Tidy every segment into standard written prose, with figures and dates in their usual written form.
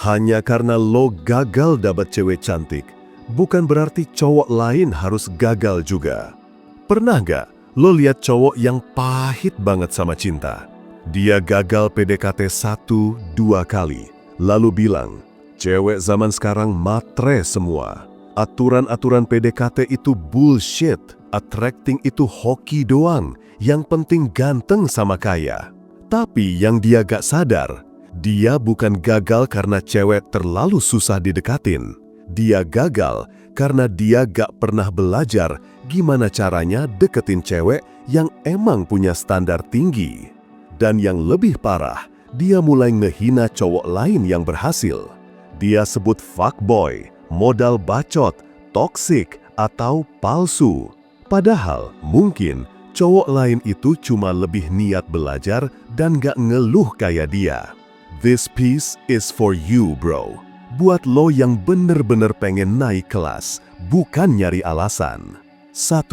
Hanya karena lo gagal dapat cewek cantik, bukan berarti cowok lain harus gagal juga. Pernah gak lo lihat cowok yang pahit banget sama cinta? Dia gagal PDKT 1-2 kali, lalu bilang, cewek zaman sekarang matre semua. Aturan-aturan PDKT itu bullshit, attracting itu hoki doang, yang penting ganteng sama kaya. Tapi yang dia gak sadar, dia bukan gagal karena cewek terlalu susah didekatin. Dia gagal karena dia gak pernah belajar gimana caranya deketin cewek yang emang punya standar tinggi. Dan yang lebih parah, dia mulai ngehina cowok lain yang berhasil. Dia sebut fuckboy, modal bacot, toksik, atau palsu. Padahal mungkin cowok lain itu cuma lebih niat belajar dan gak ngeluh kayak dia. This piece is for you, bro. Buat lo yang bener-bener pengen naik kelas, bukan nyari alasan. 1.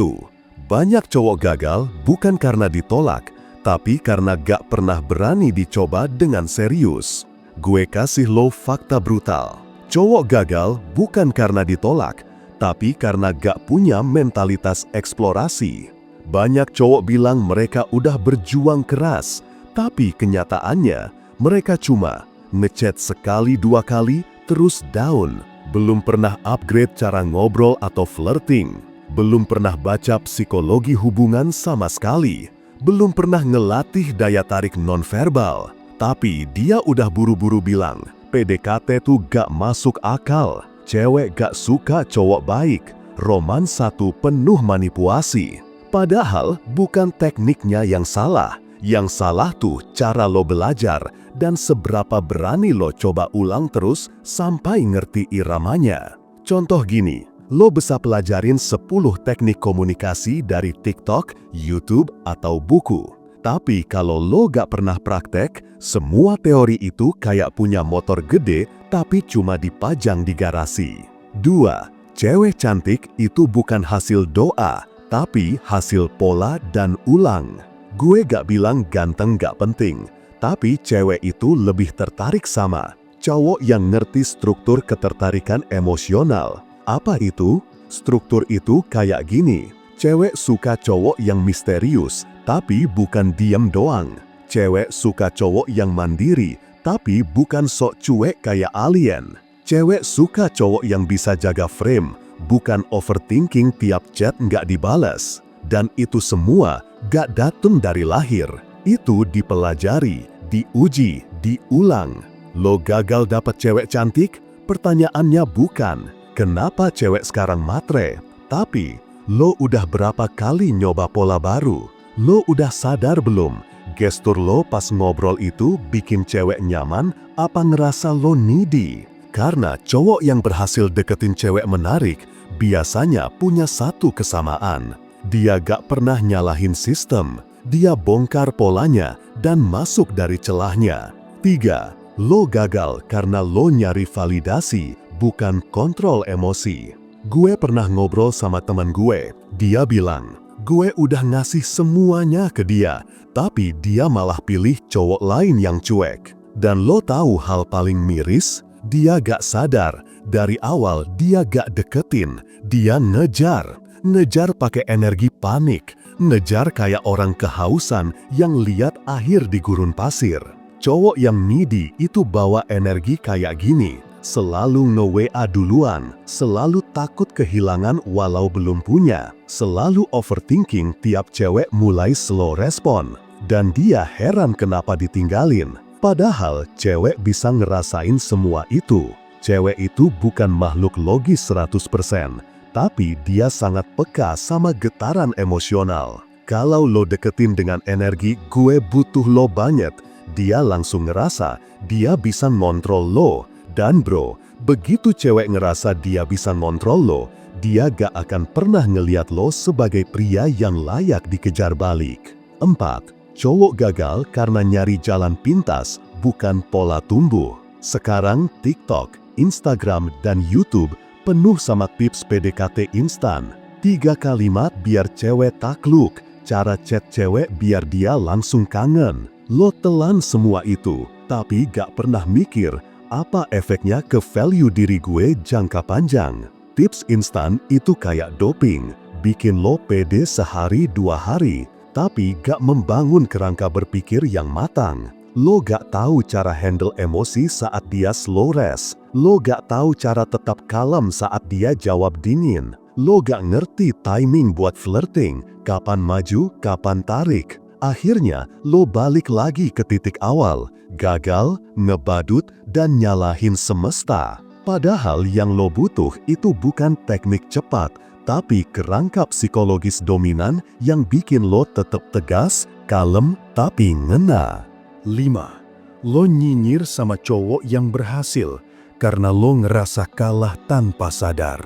Banyak cowok gagal bukan karena ditolak, tapi karena gak pernah berani dicoba dengan serius. Gue kasih lo fakta brutal. Cowok gagal bukan karena ditolak, tapi karena gak punya mentalitas eksplorasi. Banyak cowok bilang mereka udah berjuang keras, tapi kenyataannya mereka cuma ngechat sekali 2 kali terus down. Belum pernah upgrade cara ngobrol atau flirting. Belum pernah baca psikologi hubungan sama sekali. Belum pernah ngelatih daya tarik nonverbal. Tapi dia udah buru-buru bilang, PDKT tuh gak masuk akal. Cewek gak suka cowok baik. Romansa tuh penuh manipulasi. Padahal bukan tekniknya yang salah. Yang salah tuh cara lo belajar dan seberapa berani lo coba ulang terus sampai ngerti iramanya. Contoh gini, lo bisa pelajarin 10 teknik komunikasi dari TikTok, YouTube, atau buku. Tapi kalau lo gak pernah praktek, semua teori itu kayak punya motor gede tapi cuma dipajang di garasi. 2. Cewek cantik itu bukan hasil doa, tapi hasil pola dan ulang. Gue gak bilang ganteng gak penting, tapi cewek itu lebih tertarik sama cowok yang ngerti struktur ketertarikan emosional. Apa itu? Struktur itu kayak gini. Cewek suka cowok yang misterius, tapi bukan diem doang. Cewek suka cowok yang mandiri, tapi bukan sok cuek kayak alien. Cewek suka cowok yang bisa jaga frame, bukan overthinking tiap chat nggak dibalas. Dan itu semua gak datang dari lahir. Itu dipelajari, diuji, diulang. Lo gagal dapet cewek cantik? Pertanyaannya bukan, kenapa cewek sekarang matre? Tapi, lo udah berapa kali nyoba pola baru? Lo udah sadar belum? Gestur lo pas ngobrol itu bikin cewek nyaman apa ngerasa lo needy? Karena cowok yang berhasil deketin cewek menarik biasanya punya satu kesamaan. Dia gak pernah nyalahin sistem, dia bongkar polanya dan masuk dari celahnya. 3. Lo gagal karena lo nyari validasi, bukan kontrol emosi. Gue pernah ngobrol sama teman gue, dia bilang, gue udah ngasih semuanya ke dia, tapi dia malah pilih cowok lain yang cuek. Dan lo tahu hal paling miris? Dia gak sadar, dari awal dia gak deketin, dia ngejar. Ngejar pakai energi panik, ngejar kayak orang kehausan yang lihat akhir di gurun pasir. Cowok yang needy itu bawa energi kayak gini, selalu nge-WA duluan, selalu takut kehilangan walau belum punya, selalu overthinking tiap cewek mulai slow respon. Dan dia heran kenapa ditinggalin, padahal cewek bisa ngerasain semua itu. Cewek itu bukan makhluk logis 100%. Tapi dia sangat peka sama getaran emosional. Kalau lo deketin dengan energi gue butuh lo banget, dia langsung ngerasa dia bisa ngontrol lo. Dan bro, begitu cewek ngerasa dia bisa ngontrol lo, dia gak akan pernah ngeliat lo sebagai pria yang layak dikejar balik. 4. Cowok gagal karena nyari jalan pintas, bukan pola tumbuh. Sekarang TikTok, Instagram, dan YouTube penuh sama tips PDKT instan. 3 kalimat biar cewek takluk, cara chat cewek biar dia langsung kangen. Lo telan semua itu, tapi gak pernah mikir Apa efeknya ke value diri gue jangka panjang? Tips instan itu kayak doping, bikin lo pede sehari 2 hari, tapi gak membangun kerangka berpikir yang matang. Lo gak tahu cara handle emosi saat dia slow rest. Lo gak tahu cara tetap kalem saat dia jawab dingin. Lo gak ngerti timing buat flirting, kapan maju, kapan tarik. Akhirnya, lo balik lagi ke titik awal, gagal, ngebadut, dan nyalahin semesta. Padahal yang lo butuh itu bukan teknik cepat, tapi kerangka psikologis dominan yang bikin lo tetap tegas, kalem, tapi ngena. 5. Lo nyinyir sama cowok yang berhasil karena lo ngerasa kalah tanpa sadar.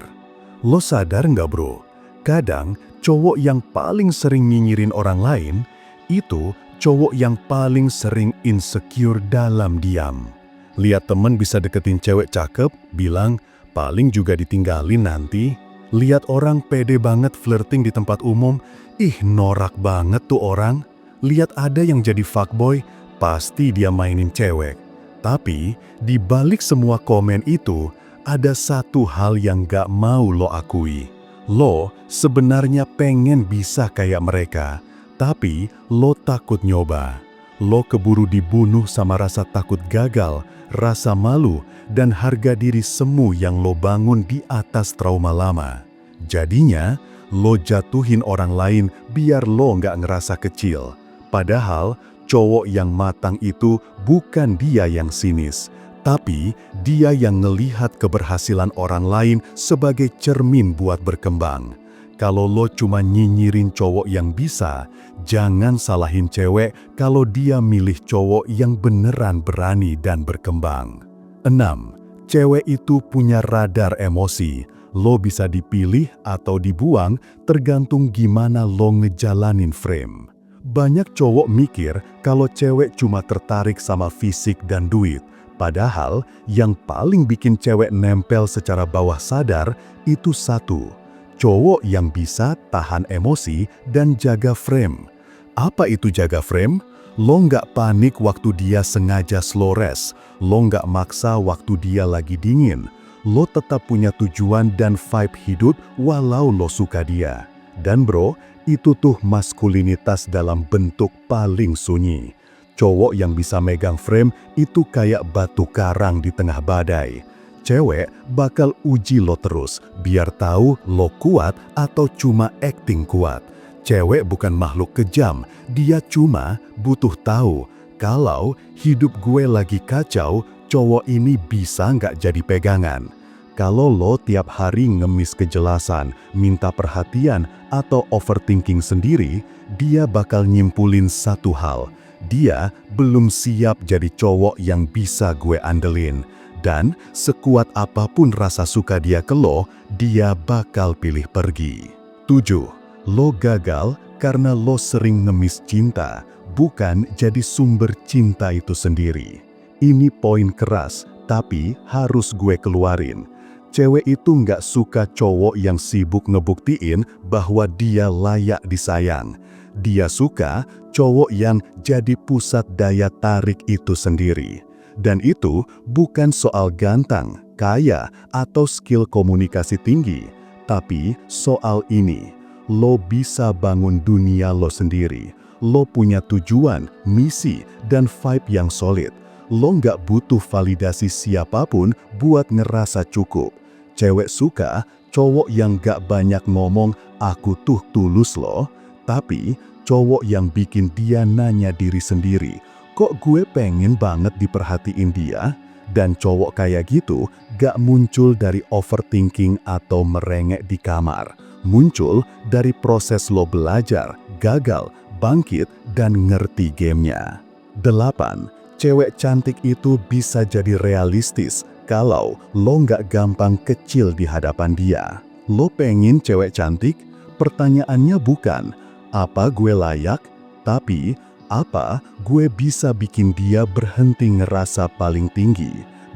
Lo sadar nggak bro? Kadang cowok yang paling sering nyinyirin orang lain itu cowok yang paling sering insecure dalam diam. Lihat temen bisa deketin cewek cakep, bilang paling juga ditinggalin nanti. Lihat orang pede banget flirting di tempat umum, ih norak banget tuh orang. Lihat ada yang jadi fuckboy, pasti dia mainin cewek. Tapi di balik semua komen itu, ada satu hal yang gak mau lo akui. Lo sebenarnya pengen bisa kayak mereka, tapi lo takut nyoba. Lo keburu dibunuh sama rasa takut gagal, rasa malu, dan harga diri semu yang lo bangun di atas trauma lama. Jadinya, lo jatuhin orang lain biar lo nggak ngerasa kecil. Padahal, cowok yang matang itu bukan dia yang sinis, tapi dia yang ngelihat keberhasilan orang lain sebagai cermin buat berkembang. Kalau lo cuma nyinyirin cowok yang bisa, jangan salahin cewek kalau dia milih cowok yang beneran berani dan berkembang. 6. Cewek itu punya radar emosi. Lo bisa dipilih atau dibuang tergantung gimana lo ngejalanin frame. Banyak cowok mikir kalau cewek cuma tertarik sama fisik dan duit. Padahal yang paling bikin cewek nempel secara bawah sadar itu satu. Cowok yang bisa tahan emosi dan jaga frame. Apa itu jaga frame? Lo nggak panik waktu dia sengaja slow rest. Lo nggak maksa waktu dia lagi dingin. Lo tetap punya tujuan dan vibe hidup walau lo suka dia. Dan bro, itu tuh maskulinitas dalam bentuk paling sunyi. Cowok yang bisa megang frame itu kayak batu karang di tengah badai. Cewek bakal uji lo terus, biar tahu lo kuat atau cuma acting kuat. Cewek bukan makhluk kejam, dia cuma butuh tahu kalau hidup gue lagi kacau, cowok ini bisa nggak jadi pegangan. Kalau lo tiap hari ngemis kejelasan, minta perhatian, atau overthinking sendiri, dia bakal nyimpulin satu hal. Dia belum siap jadi cowok yang bisa gue andelin. Dan sekuat apapun rasa suka dia ke lo, dia bakal pilih pergi. 7. Lo gagal karena lo sering ngemis cinta, bukan jadi sumber cinta itu sendiri. Ini poin keras, tapi harus gue keluarin. Cewek itu nggak suka cowok yang sibuk ngebuktiin bahwa dia layak disayang. Dia suka cowok yang jadi pusat daya tarik itu sendiri. Dan itu bukan soal ganteng, kaya, atau skill komunikasi tinggi. Tapi soal ini, lo bisa bangun dunia lo sendiri. Lo punya tujuan, misi, dan vibe yang solid. Lo nggak butuh validasi siapapun buat ngerasa cukup. Cewek suka cowok yang gak banyak ngomong, aku tuh tulus loh. Tapi cowok yang bikin dia nanya diri sendiri, kok gue pengen banget diperhatiin dia? Dan cowok kayak gitu gak muncul dari overthinking atau merengek di kamar. Muncul dari proses lo belajar, gagal, bangkit, dan ngerti gamenya. 8. Cewek cantik itu bisa jadi realistis kalau lo nggak gampang kecil di hadapan dia. Lo pengen cewek cantik? Pertanyaannya bukan, apa gue layak? Tapi, apa gue bisa bikin dia berhenti ngerasa paling tinggi?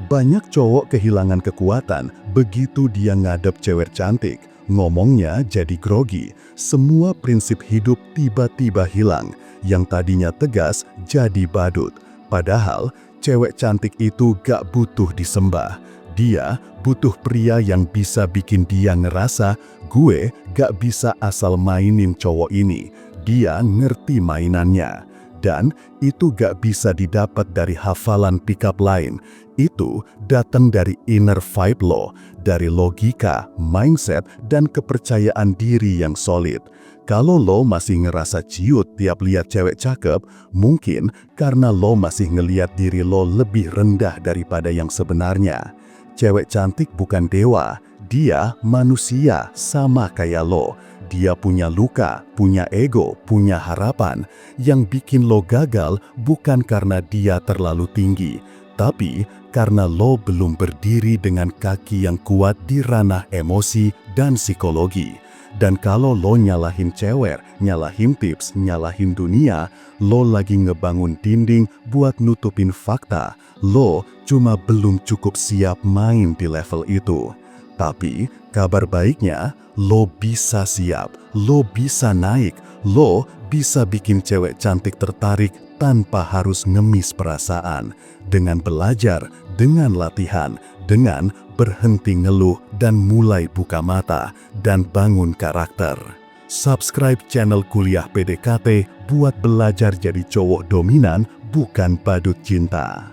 Banyak cowok kehilangan kekuatan begitu dia ngadep cewek cantik. Ngomongnya jadi grogi. Semua prinsip hidup tiba-tiba hilang. Yang tadinya tegas jadi badut. Padahal, cewek cantik itu gak butuh disembah. Dia butuh pria yang bisa bikin dia ngerasa, gue gak bisa asal mainin cowok ini. Dia ngerti mainannya. Dan itu gak bisa didapat dari hafalan pick-up line. Itu datang dari inner vibe lo, dari logika, mindset, dan kepercayaan diri yang solid. Kalau lo masih ngerasa ciut tiap lihat cewek cakep, mungkin karena lo masih ngeliat diri lo lebih rendah daripada yang sebenarnya. Cewek cantik bukan dewa, dia manusia sama kayak lo. Dia punya luka, punya ego, punya harapan. Yang bikin lo gagal bukan karena dia terlalu tinggi, tapi karena lo belum berdiri dengan kaki yang kuat di ranah emosi dan psikologi. Dan kalau lo nyalahin cewek, nyalahin tips, nyalahin dunia, lo lagi ngebangun dinding buat nutupin fakta. Lo cuma belum cukup siap main di level itu. Tapi kabar baiknya, lo bisa siap, lo bisa naik, lo bisa bikin cewek cantik tertarik tanpa harus ngemis perasaan. Dengan belajar, dengan latihan, dengan berhenti ngeluh dan mulai buka mata dan bangun karakter. Subscribe channel Kuliah PDKT buat belajar jadi cowok dominan, bukan badut cinta.